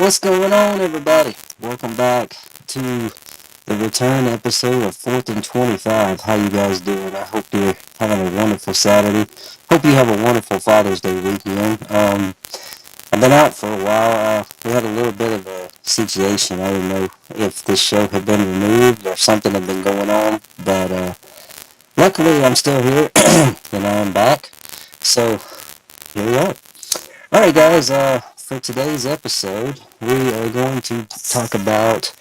What's going on, everybody? Welcome back to the return episode of 4th and 25. How you guys doing? I hope you're having a wonderful Saturday. Hope you have a wonderful Father's Day weekend. I've been out for a while. We had a little bit of a situation. I didn't know if this show had been removed or something had been going on, but luckily I'm still here and I'm back. So here we are. Alright guys, for today's episode, we are going to talk about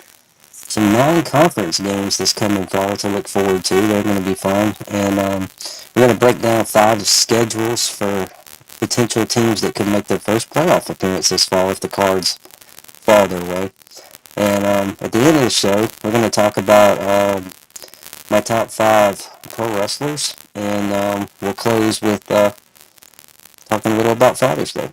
some non-conference games this coming fall to look forward to. They're going to be fun, and we're going to break down 5 schedules for potential teams that could make their first playoff appearance this fall if the cards fall their way. And at the end of the show, we're going to talk about my top 5 pro wrestlers, and we'll close with talking a little about Father's Day.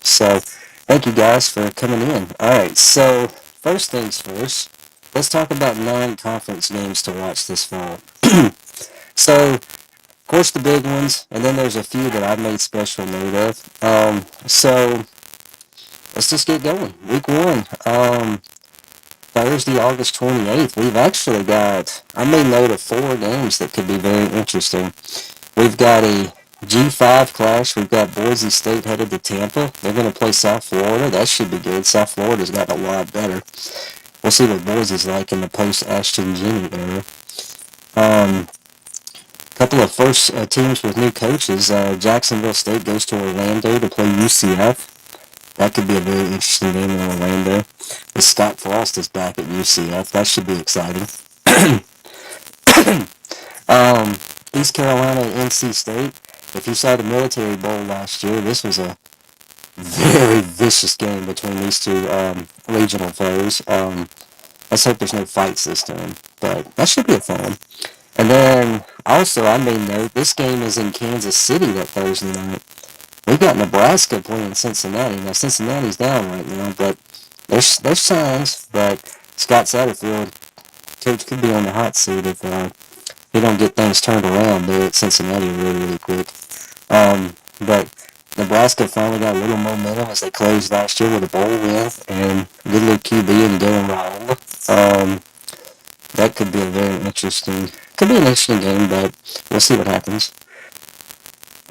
So, thank you guys for coming in. Alright, so, first things first, let's talk about non-conference games to watch this fall. So, of course, the big ones, and then there's a few that I've made special note of. So, let's just get going. Week 1, Thursday, August 28th, we've actually got, I made note of 4 games that could be very interesting. We've got a G5 clash. We've got Boise State headed to Tampa. They're going to play South Florida. That should be good. South Florida's gotten a lot better. We'll see what Boise's like in the post-Ashton Jenny era. Couple of first teams with new coaches. Jacksonville State goes to Orlando to play UCF. That could be a very interesting game in Orlando. Scott Frost is back at UCF. That should be exciting. East Carolina and NC State. If you saw the Military Bowl last year, this was a very vicious game between these two regional foes. Let's hope there's no fights this time, but that should be a fun one. And then, also, I made note, this game is in Kansas City that Thursday night. We've got Nebraska playing Cincinnati. Now, Cincinnati's down right now, but there's signs, but Scott Satterfield, coach, could be on the hot seat if they don't get things turned around there at Cincinnati really, really quick. But Nebraska finally got a little momentum as they closed last year with a bowl win and good little QB and Dylan Raiola. That could be an interesting game, but we'll see what happens.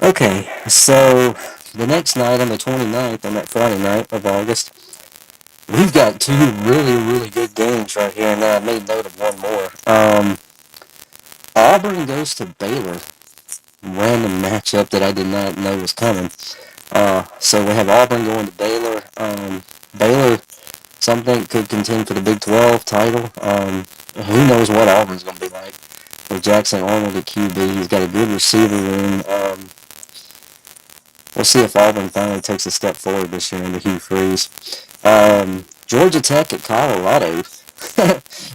Okay, so the next night on the 29th, on that Friday night of August, we've got 2 really, really good games right here, and then I made note of one more. Auburn goes to Baylor. Random matchup that I did not know was coming. So we have Auburn going to Baylor. Baylor, something could contend for the Big 12 title. Who knows what Auburn's going to be like. With Jackson Arnold at QB, he's got a good receiver room. We'll see if Auburn finally takes a step forward this year under Hugh Freeze. Georgia Tech at Colorado.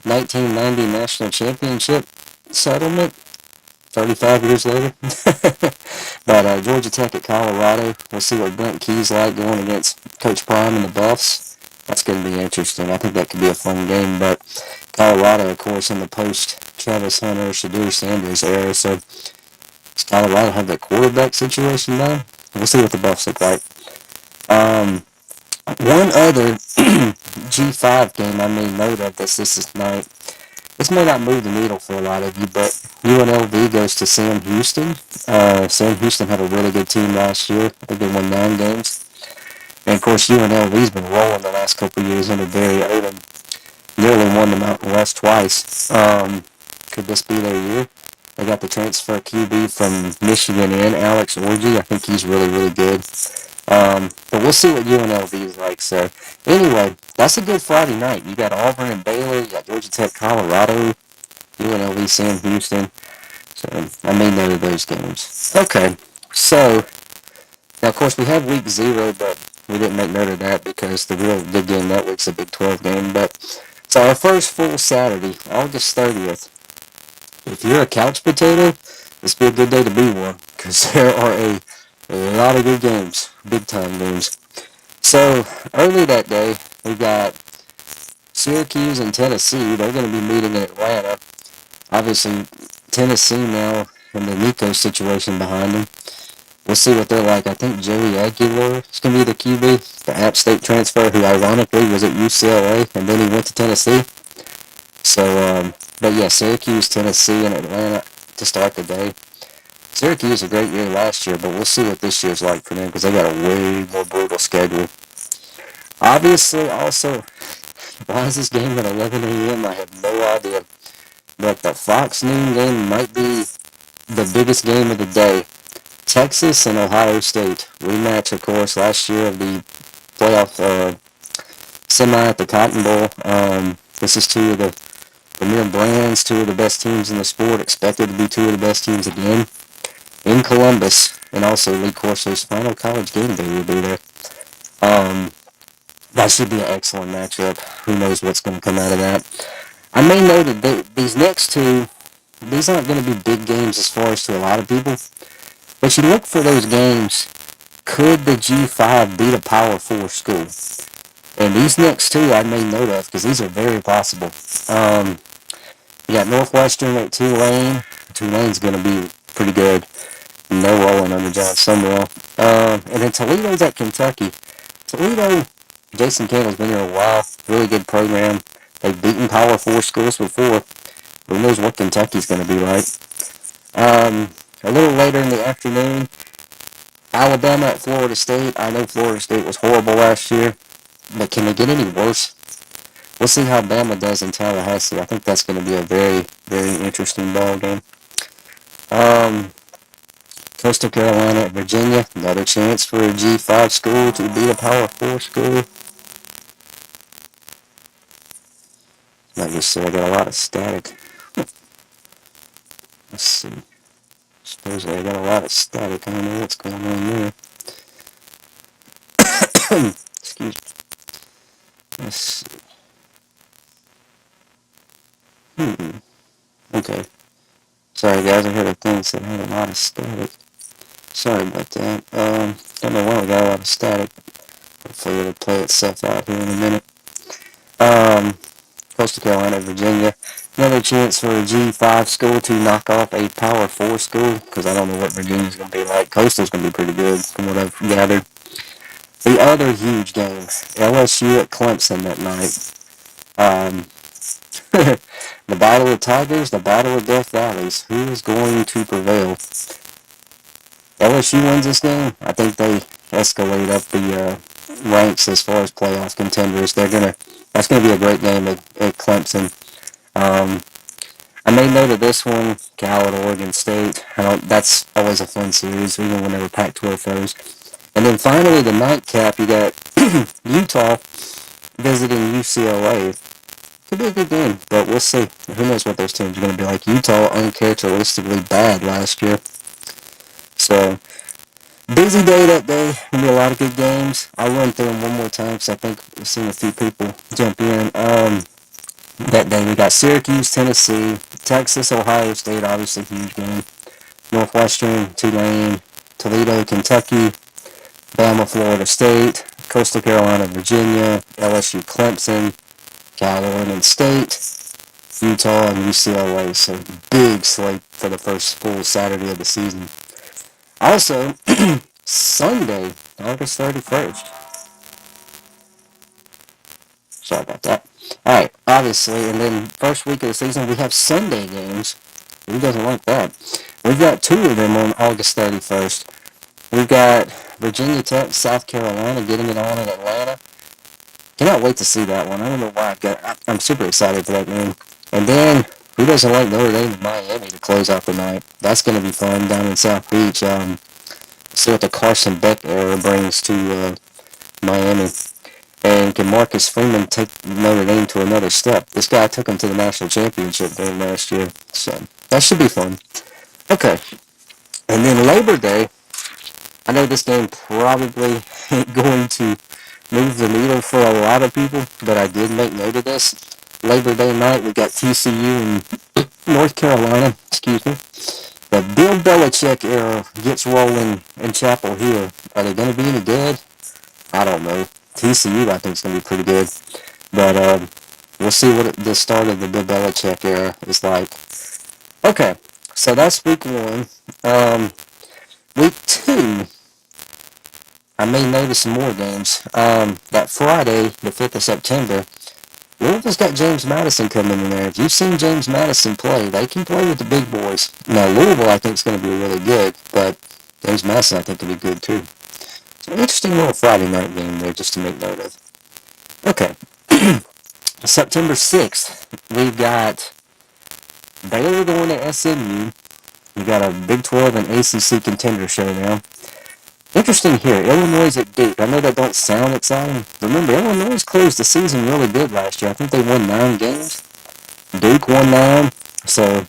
1990 National Championship settlement. 35 years later. But Georgia Tech at Colorado. We'll see what Brent Key's like going against Coach Prime and the Buffs. That's going to be interesting. I think that could be a fun game. But Colorado, of course, in the post-Travis Hunter, Shadur Sanders era. So does Colorado have that quarterback situation now? We'll see what the Buffs look like. One other G5 game I made note of this night. This may not move the needle for a lot of you, but UNLV goes to Sam Houston. Sam Houston had a really good team last year. I think they won 9 games. And, of course, UNLV's been rolling the last couple of years under Barry Odom. Nearly won the Mountain West twice. Could this be their year? They got the transfer QB from Michigan in, Alex Orgy. I think he's really, really good. But we'll see what UNLV is like. So, anyway, that's a good Friday night. You got Auburn and Baylor. You got Georgia Tech, Colorado, UNLV, Sam Houston. So, I made note of those games. Okay, so, now, of course, we have week 0, but we didn't make note of that because the real big game that week's a Big 12 game. But, so our first full Saturday, August 30th. If you're a couch potato, this be a good day to be one because there are a lot of good games, big-time games. So, early that day, we got Syracuse and Tennessee. They're going to be meeting in Atlanta. Obviously, Tennessee now, and the Nico situation behind them. We'll see what they're like. I think Joey Aguilar is going to be the QB, the App State transfer, who ironically was at UCLA, and then he went to Tennessee. So, but yeah, Syracuse, Tennessee, and Atlanta to start the day. Syracuse had a great year last year, but we'll see what this year's like for them because they got a way more brutal schedule. Obviously, also, why is this game at 11 a.m.? I have no idea. But the Fox noon game might be the biggest game of the day. Texas and Ohio State rematch, of course, last year of the playoff semi at the Cotton Bowl. This is two of the premier brands, two of the best teams in the sport, expected to be two of the best teams again in Columbus, and also Lee Corso's final college game day will be there. That should be an excellent matchup. Who knows what's going to come out of that? I may note that these next two, these aren't going to be big games as far as to a lot of people, but you look for those games. Could the G5 beat a Power 4 school? And these next two I may note of because these are very possible. You got Northwestern at Tulane. Tulane's going to be pretty good. No rolling under John Summerall. And then Toledo's at Kentucky. Toledo, Jason Candle's been here a while. Really good program. They've beaten Power 4 schools before. Who knows what Kentucky's going to be like. A little later in the afternoon, Alabama at Florida State. I know Florida State was horrible last year, but can they get any worse? We'll see how Bama does in Tallahassee. I think that's going to be a very, very interesting ball game. Coastal Carolina at Virginia. Another chance for a G5 school to beat a Power 4 school. Like you said, I got a lot of static. Let's see. Supposedly I got a lot of static. I don't know what's going on there. Excuse me. Let's see. Okay. Sorry guys, I heard a thing that said I had a lot of static. Sorry about that. Don't know why I got a lot of static. Hopefully it'll play itself out here in a minute. Coastal Carolina, Virginia. Another chance for a G5 school to knock off a Power 4 school, because I don't know what Virginia's going to be like. Coastal's going to be pretty good, from what I've gathered. The other huge game, LSU at Clemson that night. The Battle of Tigers, the Battle of Death Valleys. Who is going to prevail? LSU wins this game. I think they escalate up the ranks as far as playoff contenders. That's gonna be a great game at Clemson. I made note of this one, Cal at Oregon State. That's always a fun series, even whenever Pac-12 throws. And then finally, the nightcap, you got Utah visiting UCLA. Could be a good game, but we'll see. Who knows what those teams are going to be like. Utah uncharacteristically bad last year. So, busy day that day. Going to be a lot of good games. I'll run through them one more time because I think we've seen a few people jump in. That day we got Syracuse, Tennessee, Texas, Ohio State, obviously huge game. Northwestern, Tulane, Toledo, Kentucky, Bama, Florida State, Coastal Carolina, Virginia, LSU, Clemson, Cal, Oregon State, Utah, and UCLA. So big slate for the first full Saturday of the season. Also, Sunday, August 31st. Sorry about that. Alright, obviously, and then first week of the season, we have Sunday games. Who doesn't like that? We've got two of them on August 31st. We've got Virginia Tech, South Carolina, getting it on in Atlanta. Cannot wait to see that one. I don't know why I'm super excited for that game. And then, who doesn't like Notre Dame and Miami to close out the night? That's going to be fun down in South Beach. See what the Carson Beck era brings to Miami. And can Marcus Freeman take Notre Dame to another step? This guy took him to the national championship game last year. So, that should be fun. Okay. And then Labor Day. I know this game probably ain't going to move the needle for a lot of people, but I did make note of this. Labor Day night, we got TCU and North Carolina, excuse me. The Bill Belichick era gets rolling in Chapel Hill. Are they going to be any good? I don't know. TCU, I think, is going to be pretty good. But we'll see what the start of the Bill Belichick era is like. Okay, so that's week one. Week 2, I may notice some more games. That Friday, the 5th of September, Louisville's got James Madison coming in there. If you've seen James Madison play, they can play with the big boys. Now, Louisville, I think, is going to be really good, but James Madison, I think, can be good, too. So, an interesting little Friday night game there, just to make note of. Okay. September 6th, we've got Baylor going to SMU. We got a Big 12 and ACC contender showdown. Interesting here, Illinois at Duke. I know that don't sound exciting. Remember, Illinois closed the season really good last year. I think they won 9 games. Duke won 9. So,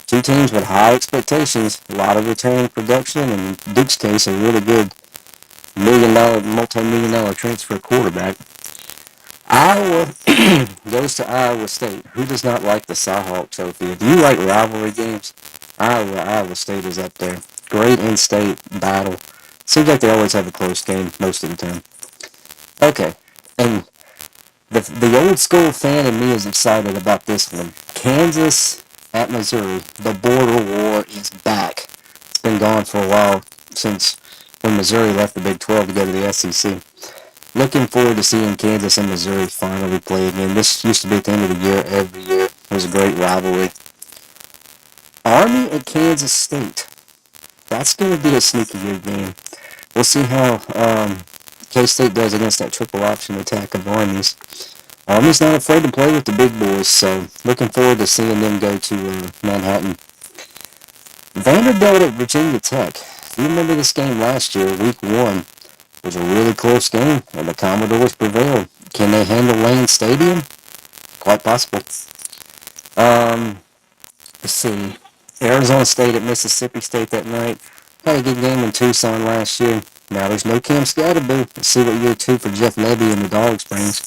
two teams with high expectations. A lot of returning production. And in Duke's case, a really good multi-million dollar transfer quarterback. Iowa goes to Iowa State. Who does not like the Cyhawk Trophy? If you like rivalry games, Iowa State is up there. Great in-state battle. Seems like they always have a close game most of the time. Okay, and the old school fan in me is excited about this one. Kansas at Missouri. The border war is back. It's been gone for a while since when Missouri left the Big 12 to go to the SEC. Looking forward to seeing Kansas and Missouri finally play again. This used to be at the end of the year every year. It was a great rivalry. Army at Kansas State. That's going to be a sneaky good game. We'll see how K-State does against that triple option attack of Army's. Army's not afraid to play with the big boys, so looking forward to seeing them go to Manhattan. Vanderbilt at Virginia Tech. If you remember this game last year, week 1, was a really close game, and the Commodores prevailed. Can they handle Lane Stadium? Quite possible. Let's see. Arizona State at Mississippi State that night. Had a good game in Tucson last year. Now there's no Cam Scatterboo. Let's see what year 2 for Jeff Nebby and the Dogs brings.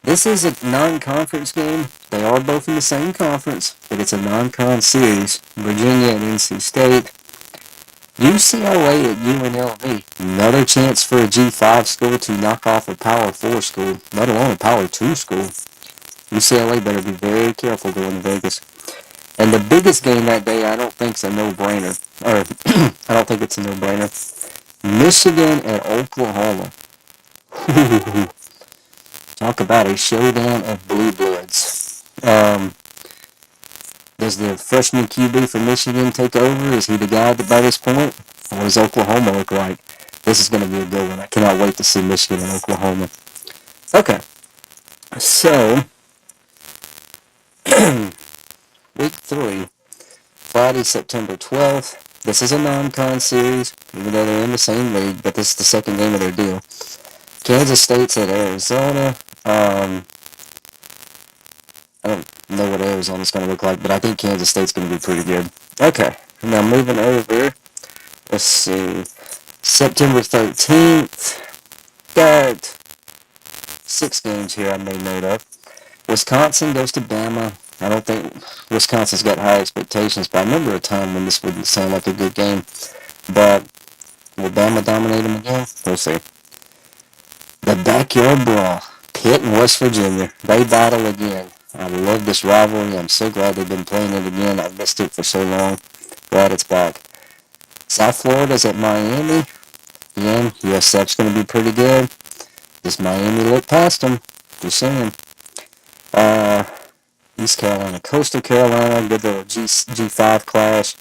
This is a non-conference game. They are both in the same conference, but it's a non-con series. Virginia and NC State. UCLA at UNLV. Another chance for a G5 school to knock off a Power 4 school, let alone a Power 2 school. UCLA better be very careful going to Vegas. And the biggest game that day, I don't think is a no-brainer. Or, I don't think it's a no-brainer. Michigan at Oklahoma. Talk about a showdown of blue bloods. Does the freshman QB for Michigan take over? Is he the guy by this point? What does Oklahoma look like? This is going to be a good one. I cannot wait to see Michigan and Oklahoma. Okay. So, week 3, Friday, September 12th. This is a non-con series, even though they're in the same league, but this is the second game of their deal. Kansas State's at Arizona. I don't know what Arizona's going to look like, but I think Kansas State's going to be pretty good. Okay, now moving over. Let's see. September 13th. Got 6 games here I made note of. Wisconsin goes to Bama. I don't think Wisconsin's got high expectations, but I remember a time when this wouldn't sound like a good game. But will Bama dominate them again? We'll see. The backyard brawl. Pitt and West Virginia. They battle again. I love this rivalry. I'm so glad they've been playing it again. I've missed it for so long. Glad it's back. South Florida's at Miami. Again, USF's going to be pretty good. Does Miami look past them? Just saying. East Carolina, Coastal Carolina, good little G5 clash.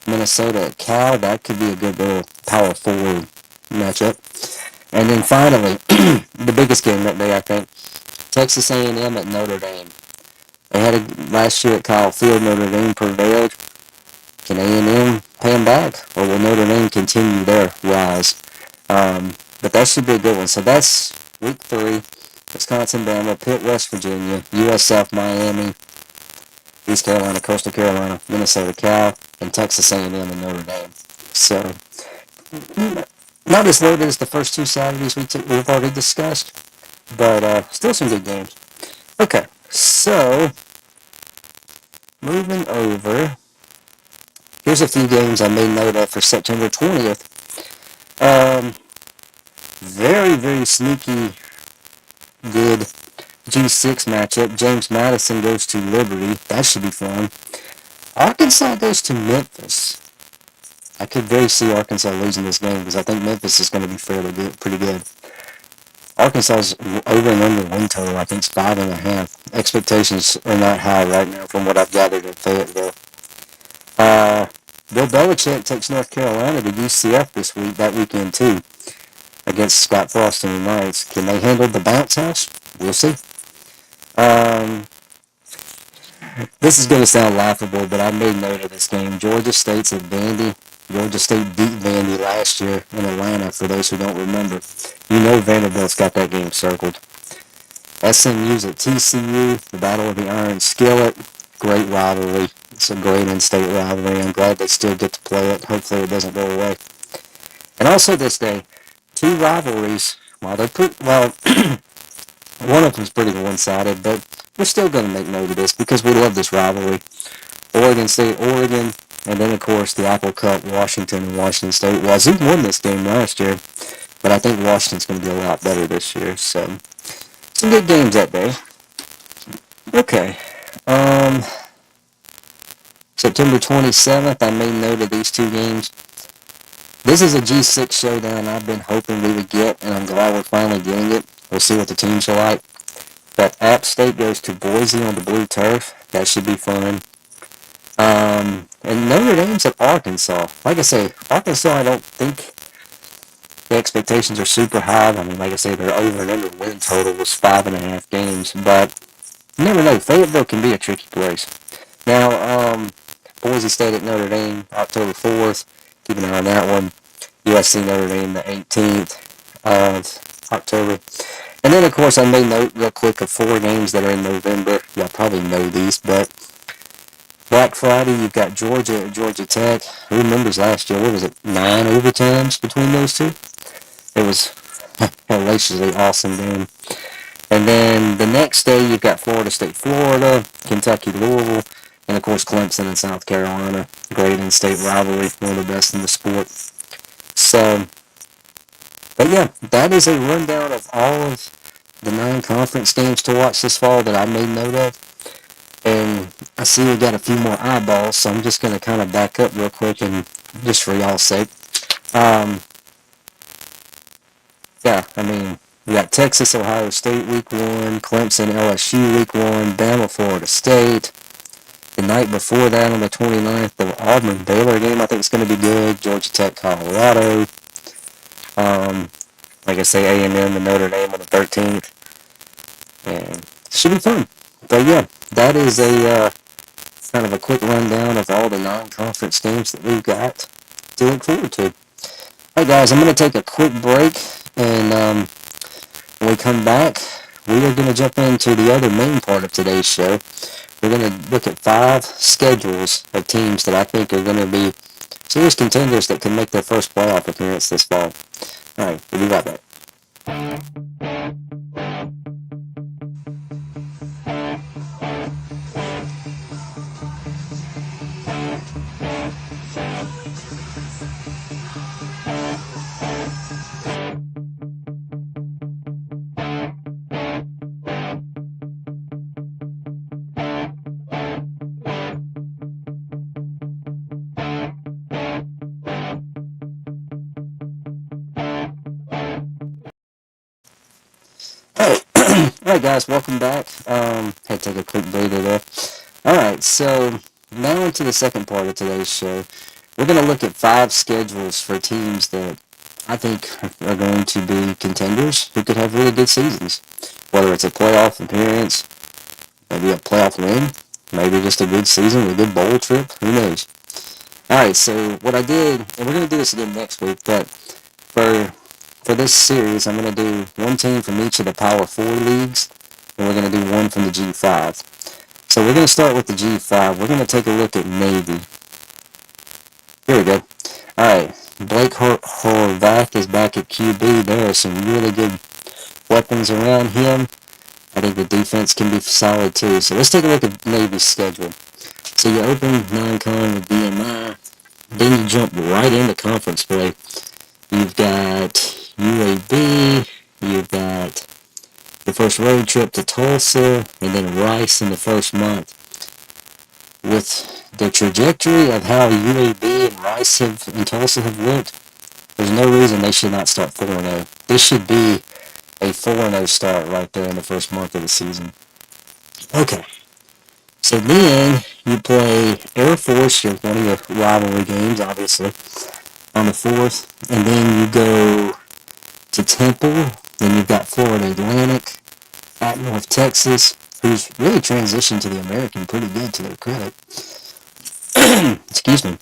Minnesota at Cal, that could be a good little Power 4 matchup. And then finally, the biggest game that day, I think, Texas A&M at Notre Dame. They had it last year at Kyle Field. Notre Dame prevailed. Can A&M pay them back, or will Notre Dame continue their rise? But that should be a good one. So that's week 3. Wisconsin, Bama, Pitt, West Virginia, USF, Miami, East Carolina, Coastal Carolina, Minnesota, Cal, and Texas A&M and Notre Dame. So, not as loaded as the first 2 Saturdays we've already discussed, but still some good games. Okay, so, moving over, here's a few games I made note of for September 20th. Very, very sneaky good G6 matchup. James Madison goes to Liberty. That should be fun. Arkansas goes to Memphis. I could very see Arkansas losing this game because I think Memphis is going to be fairly good, pretty good. Arkansas's over and under win total, I think, is 5.5. Expectations are not high right now from what I've gathered in Fayetteville. Uh, Bill Belichick takes North Carolina to UCF that weekend too, against Scott Frost and the Knights. Can they handle the bounce house? We'll see. Um, this is going to sound laughable, but I made note of this game. Georgia State's at Vandy. Georgia State beat Vandy last year in Atlanta, for those who don't remember. You know Vanderbilt's got that game circled. SMU's at TCU, the Battle of the Iron Skillet. Great rivalry. It's a great in-state rivalry. I'm glad they still get to play it. Hopefully it doesn't go away. And also this day, two rivalries. Well, one of them's pretty one-sided, but we're still going to make note of this because we love this rivalry. Oregon State, Oregon, and then, of course, the Apple Cup, Washington and Washington State. Wazoo won this game last year, but I think Washington's going to be a lot better this year. So, some good games that day. Okay. September 27th, I made note of these two games. This is a G6 showdown I've been hoping we would get, and I'm glad we're finally getting it. We'll see what the teams are like. But App State goes to Boise on the blue turf. That should be fun. And Notre Dame's at Arkansas. Like I say, Arkansas, I don't think the expectations are super high. I mean, like I say, their over and under win total was 5.5 games. But you never know. Fayetteville can be a tricky place. Now, Boise State at Notre Dame, October 4th. Keep an eye on that one. USC Notre Dame, the 18th of October. And then, of course, I made note real quick of 4 games that are in November. Y'all probably know these, but Black Friday, you've got Georgia at Georgia Tech. Who remembers last year? What was it? 9 overtimes between those two? It was a hellaciously awesome game. And then the next day, you've got Florida State, Florida, Kentucky, Louisville, and, of course, Clemson and South Carolina. Great in-state rivalry, one of the best in the sport. So, but yeah, that is a rundown of all of the 9 conference games to watch this fall that I made note of. And I see we got a few more eyeballs, so I'm just going to kind of back up real quick and just for y'all's sake. Yeah, I mean, we got Texas, Ohio State week 1, Clemson, LSU week 1, Bama, Florida State. The night before that on the 29th, the Auburn-Baylor game I think is going to be good. Georgia Tech, Colorado. Like I say, A&M and Notre Dame on the 13th. And it should be fun. But yeah, that is a kind of a quick rundown of all the non-conference games that we've got to look forward to. Alright guys, I'm going to take a quick break, and when we come back, we are going to jump into the other main part of today's show. We're going to look at 5 schedules of teams that I think are going to be serious contenders that can make their first playoff appearance this fall. Alright, we'll be right back. Alright guys, welcome back. Had to take a quick breather there. Alright, so now into the second part of today's show. We're going to look at 5 schedules for teams that I think are going to be contenders who could have really good seasons. Whether it's a playoff appearance, maybe a playoff win, maybe just a good season, a good bowl trip, who knows. Alright, so what I did, and we're going to do this again next week, but for this series, I'm going to do one team from each of the Power 4 leagues, and we're going to do one from the G5. So we're going to start with the G5. We're going to take a look at Navy. Here we go. Alright, Blake Horvath is back at QB. There are some really good weapons around him. I think the defense can be solid too. So let's take a look at Navy's schedule. So you open non-con with BMI, then you jump right into conference play. You've got UAB, you've got the first road trip to Tulsa, and then Rice in the first month. with the trajectory of how UAB and Rice and Tulsa have looked, there's no reason they should not start 4-0. This should be a 4-0 start right there in the first month of the season. Okay. So then you play Air Force, one of your rivalry games, obviously, on the 4th. And then you go to Temple. Then you've got Florida Atlantic at North Texas, who's really transitioned to the American pretty good to their credit. Excuse me.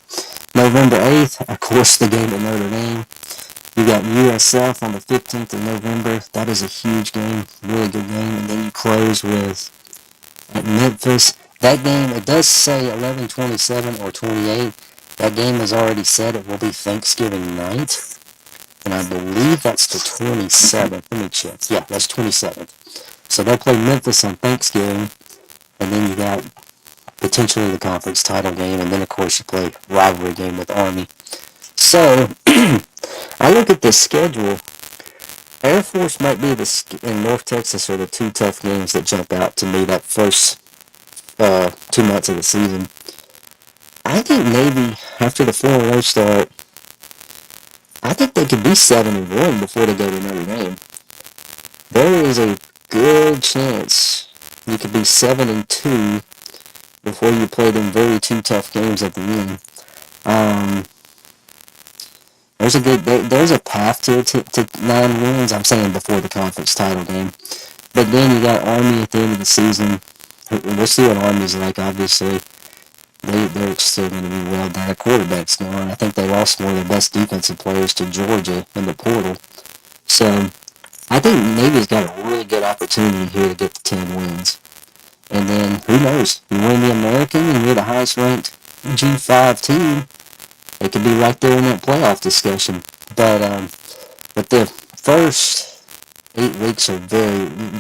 November 8th, of course, the game at Notre Dame. You got USF on the 15th of November. That is a huge game, really good game. And then you close with at Memphis. That game, it does say 11/27 or 28. That game is already set. It will be Thanksgiving night. And I believe that's the 27th. Let me check. Yeah, that's 27th. So they'll play Memphis on Thanksgiving. And then you got potentially the conference title game. And then, of course, you play rivalry game with Army. So, I look at this schedule. Air Force might be in North Texas are the two tough games that jump out to me that first 2 months of the season. I think Navy, after the 4-0 start, I think they could be 7-1 before they go to Notre Dame. There is a good chance you could be 7-2 before you play them very two tough games at the end. There's a path to 9 wins. I'm saying before the conference title game. But then you got Army at the end of the season. We'll see what Army's like, obviously. They're still going to be well down. Their quarterback's gone. I think they lost one of their best defensive players to Georgia in the portal. So, I think Navy's got a really good opportunity here to get to 10 wins. And then, who knows? You win the American and you're the highest-ranked G5 team. It could be right there in that playoff discussion. But the first 8 weeks are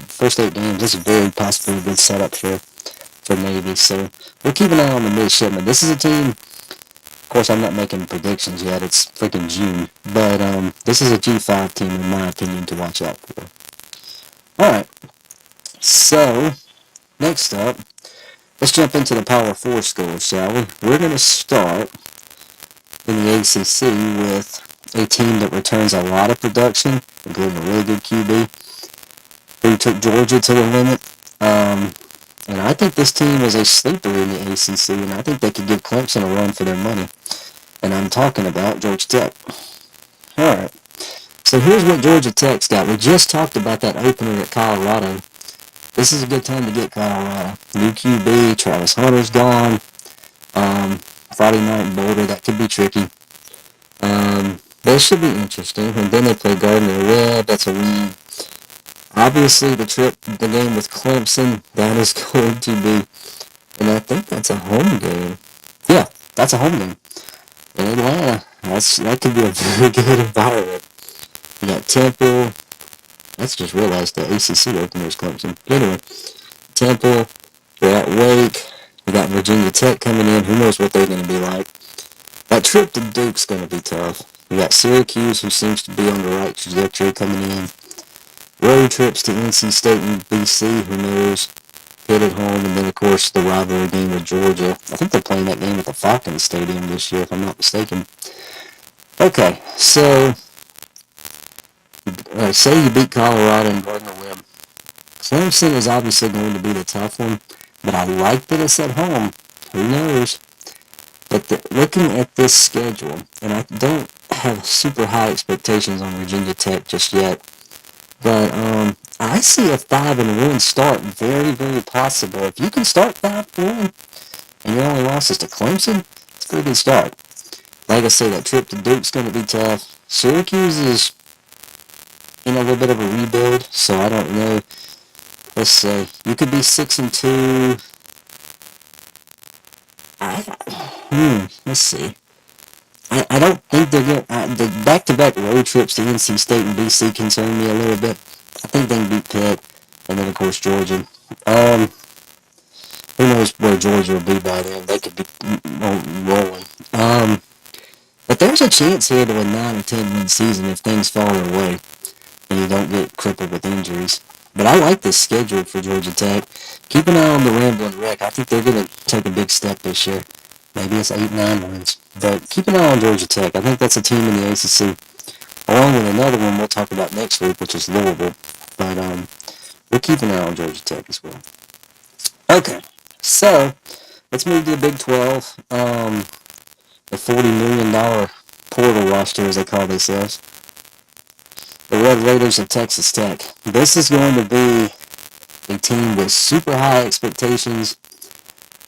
first 8 games, this is very possibly a good setup for Navy. So we'll keep an eye on the midshipmen. This is a team, of course, I'm not making predictions yet. It's freaking June. But this is a G5 team, in my opinion, to watch out for. Alright. So, next up, let's jump into the Power 4 scores, shall we? We're going to start in the ACC with a team that returns a lot of production, including a really good QB, who took Georgia to the limit. And I think this team is a sleeper in the ACC, and I think they could give Clemson a run for their money. And I'm talking about Georgia Tech. Alright, so here's what Georgia Tech's got. We just talked about that opener at Colorado. This is a good time to get Colorado. New QB, Travis Hunter's gone. Friday night in Boulder, that could be tricky. That should be interesting. And then they play Gardner-Webb, that's a win. Obviously, the game with Clemson, that is going to be, and I think that's a home game. Yeah, that's a home game. In Atlanta, that could be a very good environment. You got Temple. Let's just realize the ACC opener is Clemson. Anyway, Temple, you're at Wake. You got Virginia Tech coming in. Who knows what they're going to be like. That trip to Duke's going to be tough. You got Syracuse, who seems to be on the right trajectory, coming in. Road trips to NC State and BC, who knows. Hit at home, and then, of course, the rivalry game with Georgia. I think they're playing that game at the Falcons Stadium this year, if I'm not mistaken. Okay, so say you beat Colorado and Gardner-Webb. Clemson is obviously going to be the tough one, but I like that it's at home. Who knows? But looking at this schedule, and I don't have super high expectations on Virginia Tech just yet, but I see a 5-1 start very, very possible. If you can start 5-1 and your only loss is to Clemson, it's a pretty good start. Like I say, that trip to Duke's going to be tough. Syracuse is in a little bit of a rebuild, so I don't know. Let's say you could be 6-2. Let's see. I don't think they're going to... The back-to-back road trips to NC State and BC concern me a little bit. I think they can beat Pitt, and then, of course, Georgia. Who knows where Georgia will be by then. They could be rolling. But there's a chance here to a 9 or 10 win season if things fall their way and you don't get crippled with injuries. But I like this schedule for Georgia Tech. Keep an eye on the Ramblin' Wreck. I think they're going to take a big step this year. Maybe it's 8-9 wins. But keep an eye on Georgia Tech. I think that's a team in the ACC. Along with another one we'll talk about next week, which is Louisville. But we'll keep an eye on Georgia Tech as well. Okay, so let's move to the Big 12. The $40 million portal roster, as they call themselves. The Red Raiders of Texas Tech. This is going to be a team with super high expectations.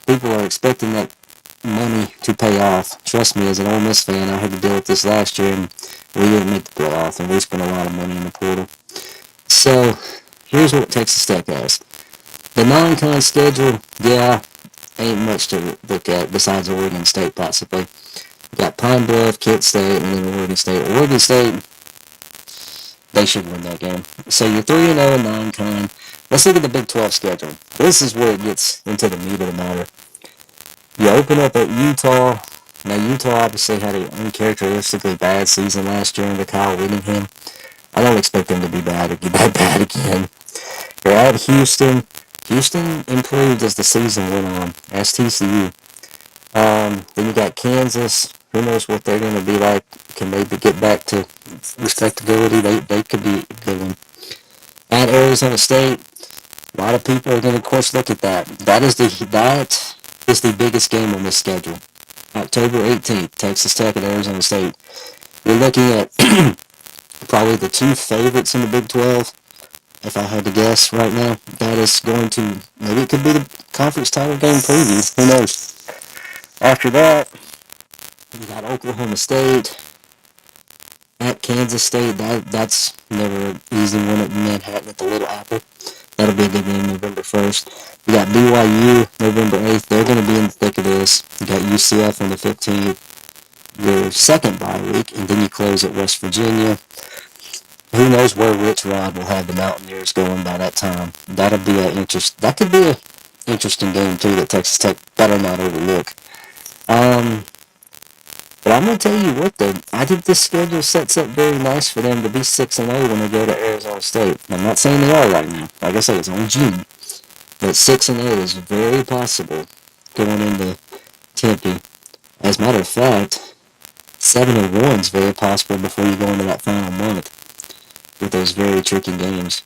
People are expecting that money to pay off. Trust me, as an Ole Miss fan, I had to deal with this last year, and we didn't make the playoff, and we spent a lot of money in the portal. So, here's what Texas Tech has. The non-con schedule, yeah, ain't much to look at besides Oregon State, possibly. You got Pine Bluff, Kent State, and then Oregon State. Oregon State, they should win that game. So you're 3-0 in non-con. Let's look at the Big 12 schedule. This is where it gets into the meat of the matter. You open up at Utah. Now, Utah obviously had an uncharacteristically bad season last year under Kyle Whittingham. I don't expect them to be bad again. You're at Houston. Houston improved as the season went on. That's TCU. Then you got Kansas. Who knows what they're going to be like? Can they get back to respectability? They could be a good one. At Arizona State, a lot of people are going to, of course, look at that. That is the biggest game on this schedule. October 18th, Texas Tech and Arizona State. You're looking at probably the two favorites in the Big 12. If I had to guess right now, that is going to, maybe it could be the conference title game preview. Who knows? After that, you got Oklahoma State at Kansas State. That's never an easy one at Manhattan at the Little Apple. That'll be a good game November 1st. You got BYU November 8th. They're going to be in the thick of this. You got UCF on the 15th. Your second bye week, and then you close at West Virginia. Who knows where Rich Rod will have the Mountaineers going by that time. That could be an interesting game, too, that Texas Tech better not overlook. But I'm going to tell you what, though. I think this schedule sets up very nice for them to be 6-0 when they go to Arizona State. I'm not saying they are right now. Like I said, it's on June. But 6-0 is very possible going into Tempe. As a matter of fact, 7-1 is very possible before you go into that final month with those very tricky games.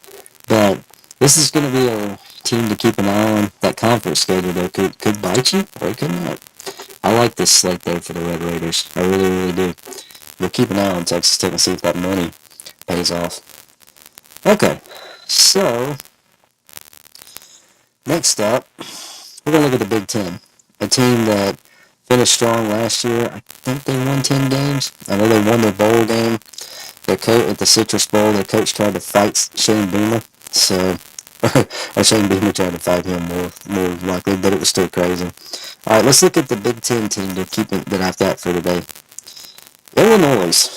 But this is going to be a team to keep an eye on. That conference schedule, though, could bite you or it could not. I like this slate, though, for the Red Raiders. I really, really do. We'll keep an eye on Texas Tech and see if that money pays off. Okay, so next up, we're going to look at the Big Ten. A team that finished strong last year. I think they won 10 games. I know they won their bowl game. Their coach at the Citrus Bowl, their coach tried to fight Shane Beamer. So, or Shane Beamer tried to fight him more likely, but it was still crazy. All right, let's look at the Big Ten team that I've got for today. Illinois.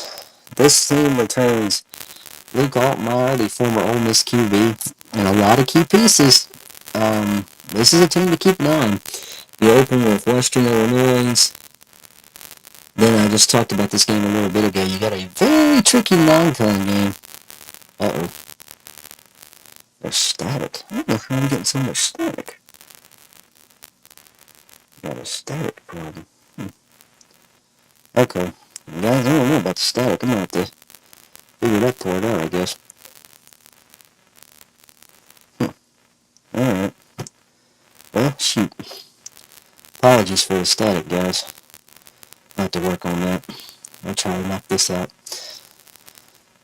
This team returns Luke Altmaier, the former Ole Miss QB, and a lot of key pieces. This is a team to keep an eye on. You open with Western Illinois. Then I just talked about this game a little bit ago. You got a very tricky non-con game. Uh-oh. There's static. I don't know how I'm getting so much static. Got a static problem. Okay. Guys, I don't know about the static. I'm going to have to figure that part out, I guess. Alright. Well, shoot. Apologies for the static, guys. I'll have to work on that. I'll try to knock this out.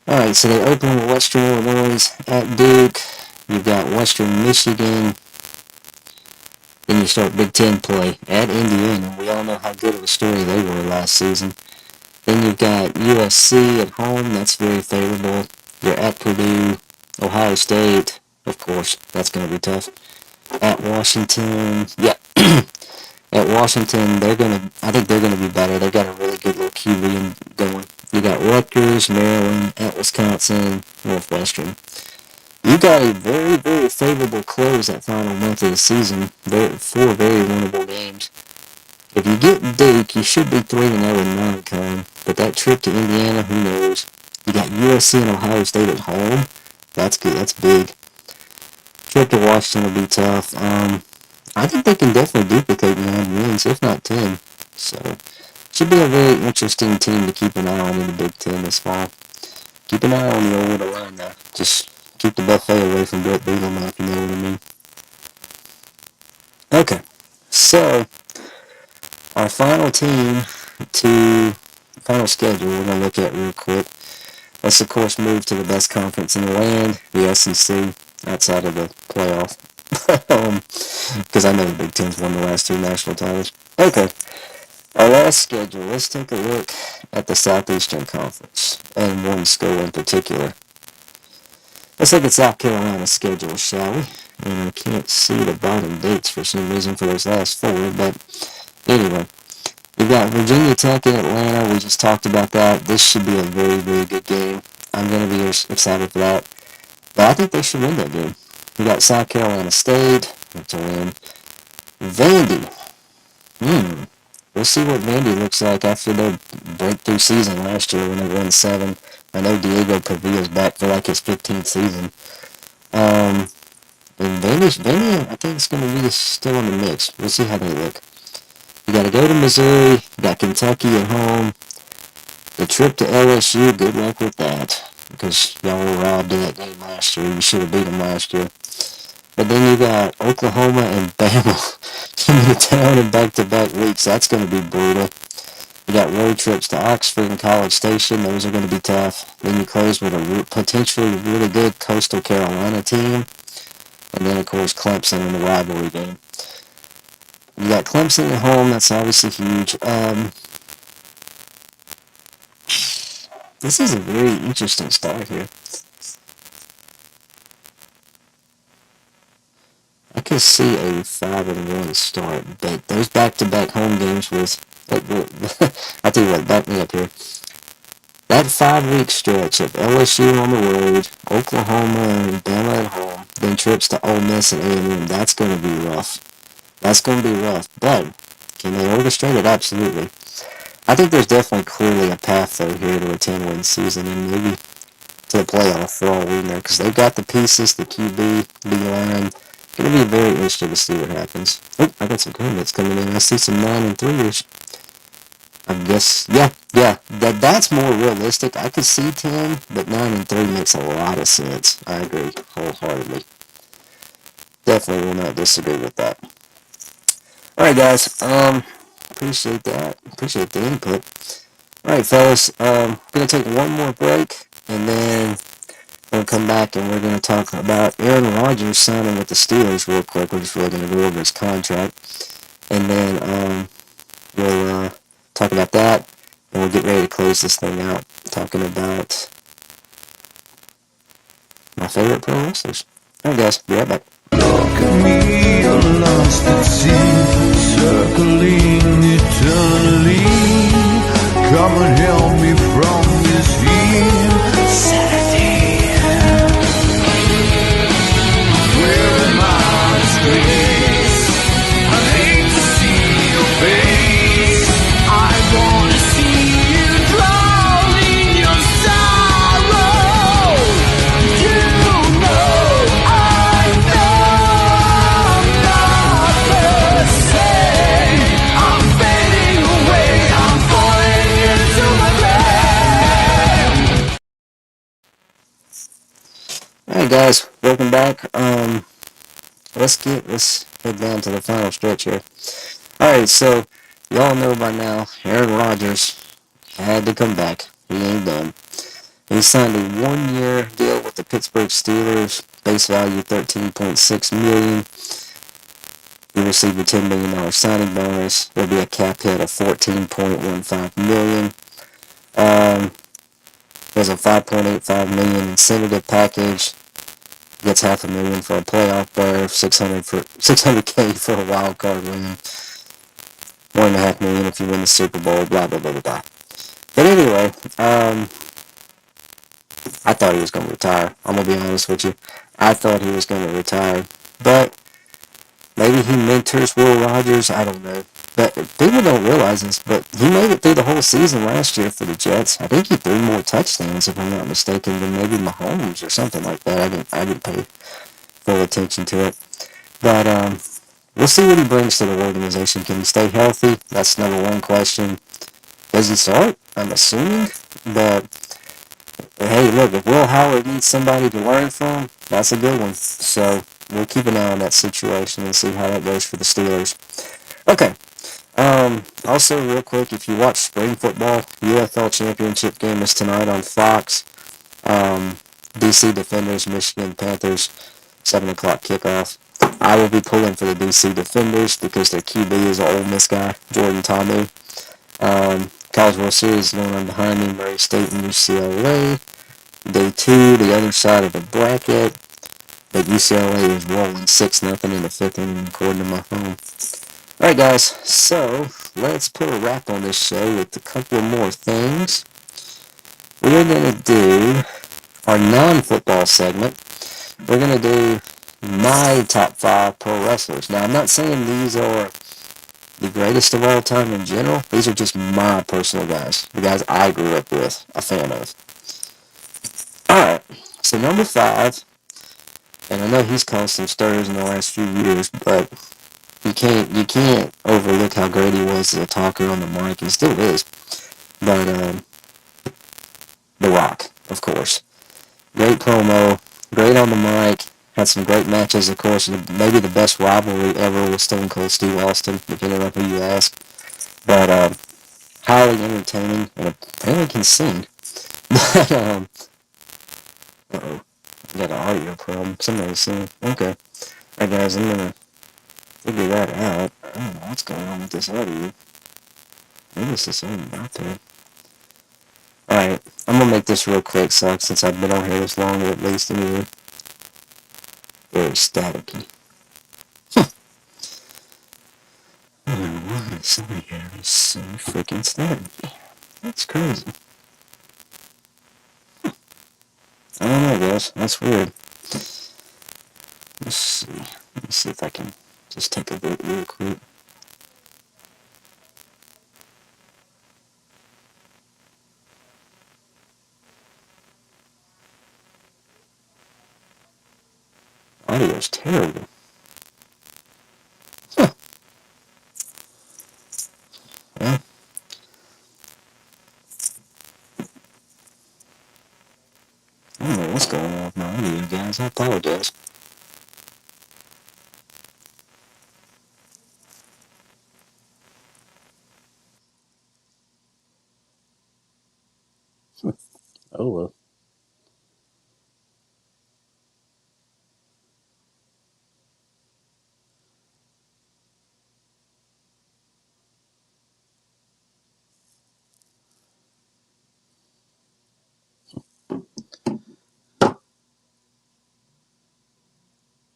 Alright, so they open with Western Illinois at Duke. You've got Western Michigan. Then you start Big Ten play at Indiana. We all know how good of a story they were last season. Then you've got USC at home. That's very favorable. You're at Purdue, Ohio State. Of course, that's going to be tough. At Washington. Yeah. At Washington, I think they're going to be better. They've got a really good little QB going. You got Rutgers, Maryland, at Wisconsin, Northwestern. You got a very, very favorable close that final month of the season. 4 very winnable games. If you get Duke, you should be 3-0 in non-con. But that trip to Indiana, who knows? You got USC and Ohio State at home. That's good. That's big. Trip to Washington will be tough. I think they can definitely duplicate 9 wins, if not 10. So, should be a very interesting team to keep an eye on in the Big Ten this fall. Keep an eye on the old line now. Just keep the buffet away from Brett Bielema, if you know what I mean. Okay, so our final final schedule we're going to look at real quick. Let's, of course, move to the best conference in the land, the SEC, outside of the playoff. Because I know the Big Ten's won the last 2 national titles. Okay, our last schedule. Let's take a look at the Southeastern Conference, and one school in particular. Let's look at South Carolina's schedule, shall we? And I can't see the bottom dates for some reason for those last 4, but anyway. You've got Virginia Tech and Atlanta. We just talked about that. This should be a very, very good game. I'm going to be excited for that. But I think they should win that game. You got South Carolina State to win. Vandy. We'll see what Vandy looks like after their breakthrough season last year when they won 7. I know Diego Pavilla's back for like his 15th season. And Vandy, I think it's going to be still in the mix. We'll see how they look. You got to go to Missouri. You got Kentucky at home. The trip to LSU, good luck with that. Because y'all were robbed of that game last year. You should have beat them last year. But then you got Oklahoma and Bama coming to town in back-to-back weeks. That's going to be brutal. You got road trips to Oxford and College Station. Those are going to be tough. Then you close with a potentially really good Coastal Carolina team. And then, of course, Clemson in the rivalry game. You got Clemson at home. That's obviously huge. This is a very interesting start here. I could see a 5-1 start, but those back-to-back home games was... I'll tell you what, back me up here. That 5-week stretch of LSU on the road, Oklahoma and Bama at home, then trips to Ole Miss and A&M, that's going to be rough. That's going to be rough, but can they orchestrate it? Absolutely. I think there's definitely clearly a path, though, here to a 10-win season and maybe to the playoff for all we know, because they've got the pieces, the QB, D-line. Going to be very interesting to see what happens. Oh, I got some comments coming in. I see some 9-3ers. I guess, yeah, that's more realistic. I could see 10, but 9-3 makes a lot of sense. I agree wholeheartedly. Definitely will not disagree with that. Alright, guys, appreciate that. Appreciate the input. Alright, fellas, going to take one more break, and then we'll come back and we're going to talk about Aaron Rodgers signing with the Steelers real quick. We're just really going to go over his contract, and then we'll talk about that, and we'll get ready to close this thing out, talking about my favorite pro wrestlers. Alright, guys, be right back. Look at me, you're lost at sea, circling eternally. Come and help me from this insanity. Where am I disgrace? I hate to see your face. I wanna see you drown in your sorrow. You know I'm not the same. I'm fading away. I'm falling into my grave. Alright, guys, welcome back. Let's head down to the final stretch here. Alright, so y'all know by now, Aaron Rodgers had to come back. He ain't done. He signed a 1-year deal with the Pittsburgh Steelers, base value $13.6 million. He received a $10 million signing bonus. There'll be a cap hit of $14.15 million. There's a $5.85 million incentive package. Gets $500,000 for a playoff berth, $600K for a wild card win, $1.5 million if you win the Super Bowl, blah blah blah blah blah. But anyway, I thought he was going to retire. I'm going to be honest with you. I thought he was going to retire. But maybe he mentors Will Rogers. I don't know. But people don't realize this, but he made it through the whole season last year for the Jets. I think he threw more touchdowns, if I'm not mistaken, than maybe Mahomes or something like that. I didn't pay full attention to it. But we'll see what he brings to the organization. Can he stay healthy? That's number one question. Does he start? I'm assuming. But hey, look, if Will Howard needs somebody to learn from, that's a good one. So we'll keep an eye on that situation and see how that goes for the Steelers. Okay. Also, real quick, if you watch spring football, UFL championship game is tonight on Fox. DC Defenders, Michigan Panthers, 7 o'clock kickoff. I will be pulling for the DC Defenders because their QB is an Ole Miss guy, Jordan Tamu. College World Series going on behind me, Murray State and UCLA. Day 2, the other side of the bracket. But UCLA is rolling 6-0 in the 5th inning according to my phone. Alright guys, so let's put a wrap on this show with a couple of more things. We're going to do our non-football segment. We're going to do my top 5 pro wrestlers. Now, I'm not saying these are the greatest of all time in general. These are just my personal guys. The guys I grew up with, a fan of. Alright, so number 5, and I know he's caused some stirs in the last few years, but you can't overlook how great he was as a talker on the mic, and still is. But, The Rock, of course. Great promo, great on the mic, had some great matches, of course. Maybe the best rivalry ever was Stone Cold Steve Austin, depending on who you ask. But, highly entertaining, and apparently can sing. But, uh-oh, I got an audio problem. Somebody's singing. Okay. Alright, guys, I'm gonna figure that out. I don't know what's going on with this audio. Maybe it's the same out there. Alright, I'm gonna make this real quick, so since I've been on here this long, at least anyway. Very staticky. I don't know why somebody here is so freaking staticky. That's crazy. I don't know, guys. That's weird. Let's see. Let me see if I can just take a look real quick. Audio's terrible. Huh. Well, I don't know what's going on with my audio, guys. I apologize. Oh well.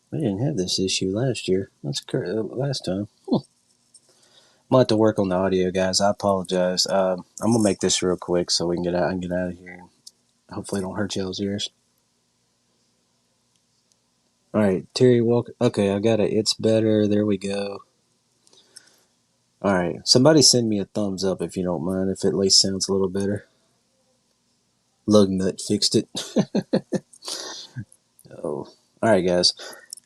I didn't have this issue last year. That's last time. I'm gonna have to work on the audio, guys. I apologize. I'm gonna make this real quick so we can get out and get out of here. Hopefully, it don't hurt y'all's ears. All right, Terry Walker. Okay, I got it. It's better. There we go. All right, somebody send me a thumbs up if you don't mind. If it at least sounds a little better. Lugnut fixed it. Oh, all right, guys.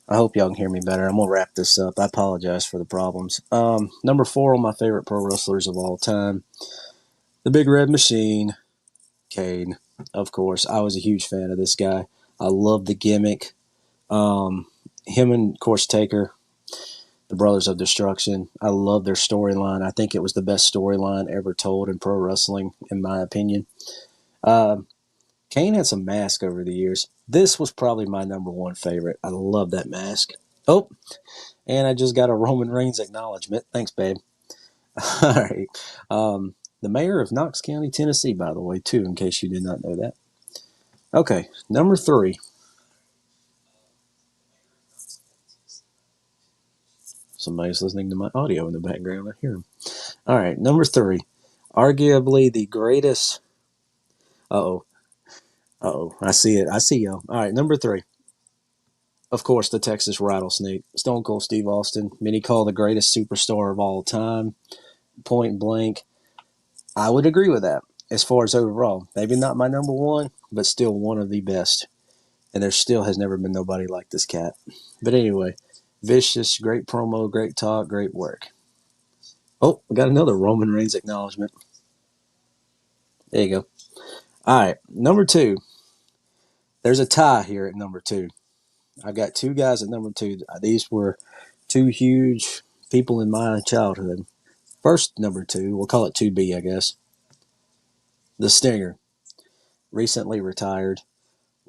I hope y'all can hear me better. I'm gonna wrap this up. I apologize for the problems. Number 4 on my favorite pro wrestlers of all time, the Big Red Machine, Kane. Of course, I was a huge fan of this guy. I love the gimmick. Him and, of course, Taker, the Brothers of Destruction. I love their storyline. I think it was the best storyline ever told in pro wrestling, in my opinion. Kane had some masks over the years. This was probably my number 1 favorite. I love that mask. Oh, and I just got a Roman Reigns acknowledgement. Thanks, babe. All right. The mayor of Knox County, Tennessee, by the way, too, in case you did not know that. Okay, number 3. Somebody's listening to my audio in the background. I hear him. All right, number 3. Arguably the greatest. Uh-oh. Uh-oh. I see it. I see y'all. All right, number 3. Of course, the Texas Rattlesnake. Stone Cold Steve Austin. Many call the greatest superstar of all time. Point blank. I would agree with that as far as overall. Maybe not my number 1, but still one of the best. And there still has never been nobody like this cat. But anyway, vicious, great promo, great talk, great work. Oh, we got another Roman Reigns acknowledgement. There you go. All right, number 2. There's a tie here at number 2. I got 2 guys at number 2. These were 2 huge people in my childhood. First, number 2, we'll call it 2B, I guess. The Stinger, recently retired.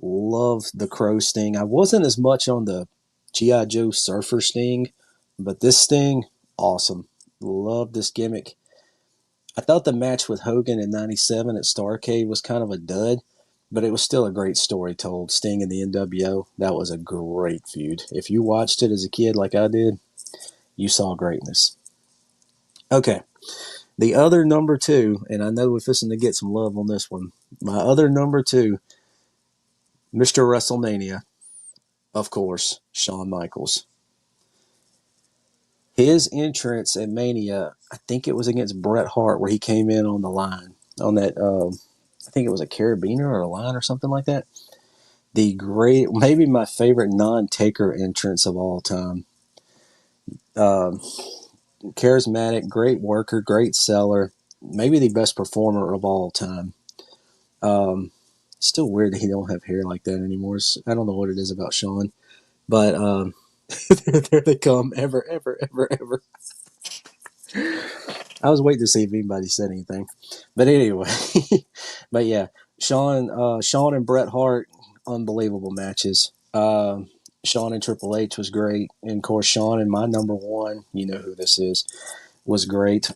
Love the Crow Sting. I wasn't as much on the G.I. Joe Surfer Sting, but this Sting, awesome. Love this gimmick. I thought the match with Hogan in '97 at Starrcade was kind of a dud, but it was still a great story told. Sting and the NWO, that was a great feud. If you watched it as a kid like I did, you saw greatness. Okay, the other number 2, and I know we're fixing to get some love on this one. My other number 2, Mr. WrestleMania, of course, Shawn Michaels. His entrance at Mania, I think it was against Bret Hart, where he came in on the line on that. I think it was a carabiner or a line or something like that. The great, maybe my favorite non-taker entrance of all time. Um, Charismatic, great worker, great seller, maybe the best performer of all time. Still weird that he don't have hair like that anymore. I don't know what it is about Shawn, but there they come, ever, ever, ever, ever. I was waiting to see if anybody said anything, but anyway, but yeah, Shawn and Bret Hart, unbelievable matches. Shawn and Triple H was great, and of course Shawn and my number 1, you know who this is, was great.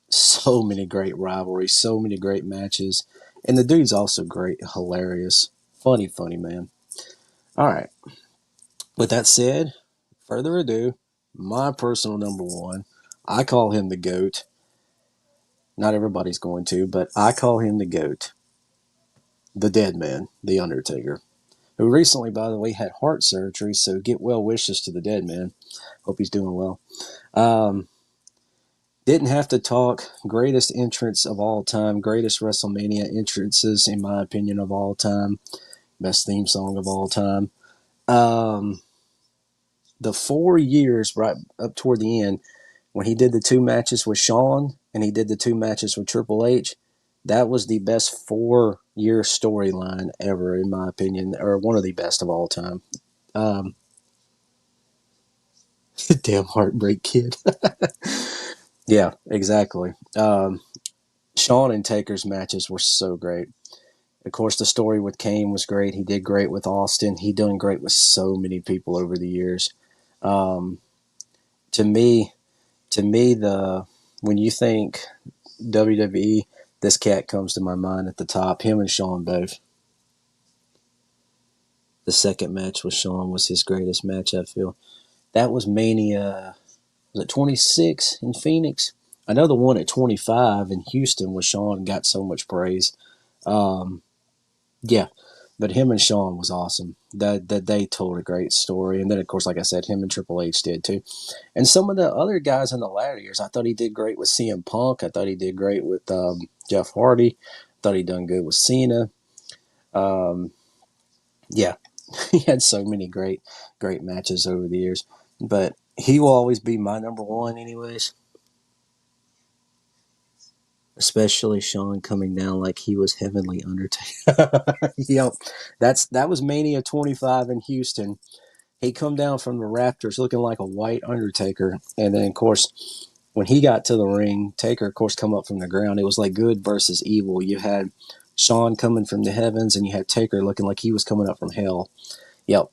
So many great rivalries, so many great matches, and the dude's also great, hilarious, funny man. All right, with that said, further ado, my personal number 1, I call him the GOAT. Not everybody's going to, but I call him the GOAT. The Dead Man, The Undertaker, who recently, by the way, had heart surgery, so get well wishes to the Dead Man. Hope he's doing well. Didn't have to talk. Greatest entrance of all time. Greatest WrestleMania entrances, in my opinion, of all time. Best theme song of all time. The 4 years right up toward the end, when he did the 2 matches with Shawn and he did the 2 matches with Triple H, that was the best 4-year storyline ever, in my opinion, or one of the best of all time. Um, Damn Heartbreak Kid. Yeah, exactly. Shawn and Taker's matches were so great. Of course, the story with Kane was great. He did great with Austin. He done great with so many people over the years. Um, to me, the when you think WWE, this cat comes to my mind at the top. Him and Shawn both. The second match with Shawn was his greatest match, I feel. That was Mania, was it 26 in Phoenix? I know the one at 25 in Houston with Shawn got so much praise. Um, yeah, but him and Shawn was awesome. That they told a great story. And then, of course, like I said, him and Triple H did too. And some of the other guys in the latter years, I thought he did great with CM Punk. I thought he did great with Jeff Hardy. I thought he done good with Cena. Um, yeah, he had so many great matches over the years. But he will always be my number 1 anyways. Especially Shawn coming down like he was Heavenly Undertaker. Yep. That was Mania 25 in Houston. He come down from the rafters looking like a white Undertaker. And then, of course, when he got to the ring, Taker, of course, come up from the ground. It was like good versus evil. You had Shawn coming from the heavens, and you had Taker looking like he was coming up from hell. Yep.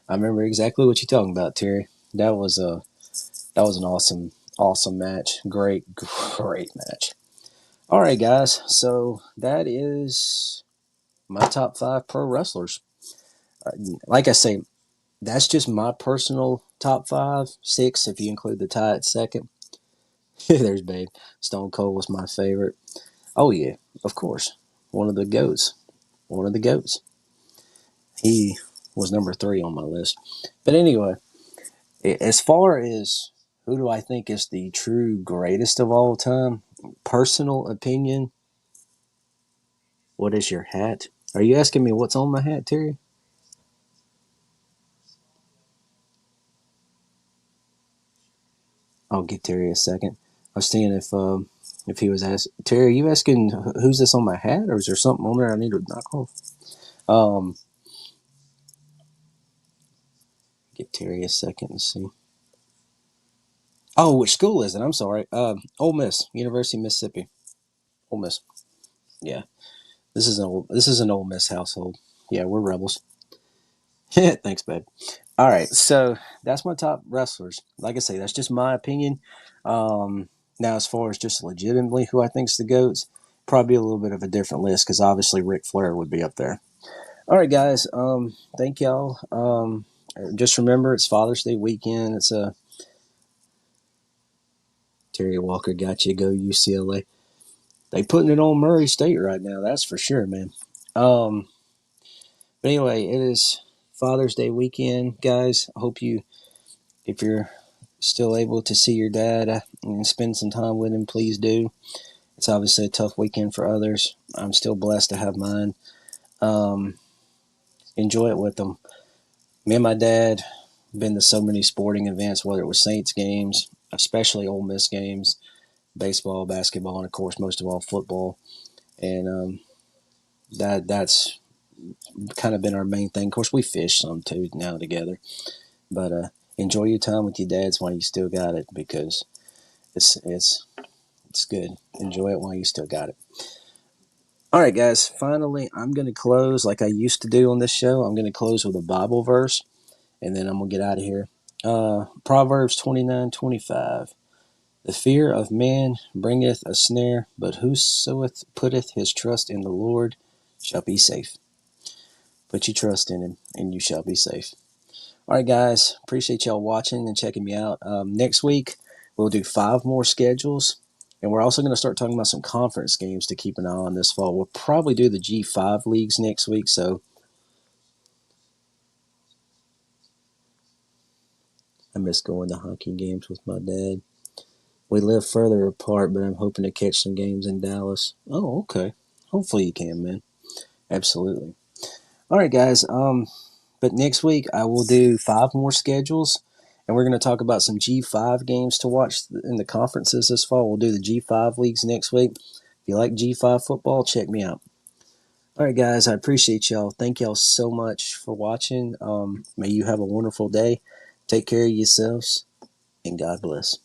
I remember exactly what you're talking about, Terry. That was an awesome match. Great match. All right, guys. So that is my top 5 pro wrestlers. Like I say, that's just my personal top 5, 6 if you include the tie at second. There's Babe. Stone Cold was my favorite. Oh yeah, of course, one of the goats. One of the goats. He was number 3 on my list. But anyway, as far as who do I think is the true greatest of all time, personal opinion. What is your hat? Are you asking me what's on my hat, Terry? I'll get Terry a second. I was thinking if he was asking Terry, are you asking who's this on my hat, or is there something on there I need to knock off? Get Terry a second and see. Oh, which school is it? I'm sorry. Ole Miss, University of Mississippi. Ole Miss. Yeah, this is an Ole Miss household. Yeah, we're rebels. Thanks, babe. All right, so that's my top wrestlers. Like I say, that's just my opinion. Now, as far as just legitimately who I think's the goats, probably a little bit of a different list because obviously Ric Flair would be up there. All right, guys. Thank y'all. Just remember, it's Father's Day weekend. It's a Terry Walker got you. Go UCLA. They putting it on Murray State right now. That's for sure, man. But anyway, it is Father's Day weekend, guys. I hope you, if you're still able to see your dad and spend some time with him, please do. It's obviously a tough weekend for others. I'm still blessed to have mine. Um, Enjoy it with them. Me and my dad been to so many sporting events, whether it was Saints games, especially Ole Miss games, baseball, basketball, and of course, most of all, football. And that's kind of been our main thing. Of course, we fish some too now together. But enjoy your time with your dads while you still got it, because it's good. Enjoy it while you still got it. All right, guys. Finally, I'm going to close like I used to do on this show. I'm going to close with a Bible verse, and then I'm going to get out of here. Proverbs 29:25. The fear of man bringeth a snare, but whoso putteth his trust in the Lord shall be safe. Put your trust in him, and you shall be safe. All right, guys. Appreciate y'all watching and checking me out. Next week, we'll do 5 more schedules. And we're also going to start talking about some conference games to keep an eye on this fall. We'll probably do the G5 leagues next week. So I miss going to hockey games with my dad. We live further apart, but I'm hoping to catch some games in Dallas. Oh, okay. Hopefully you can, man. Absolutely. All right, guys. But next week I will do 5 more schedules, and we're going to talk about some G5 games to watch in the conferences this fall. We'll do the G5 leagues next week. If you like G5 football, check me out. All right, guys. I appreciate y'all. Thank y'all so much for watching. May you have a wonderful day. Take care of yourselves, and God bless.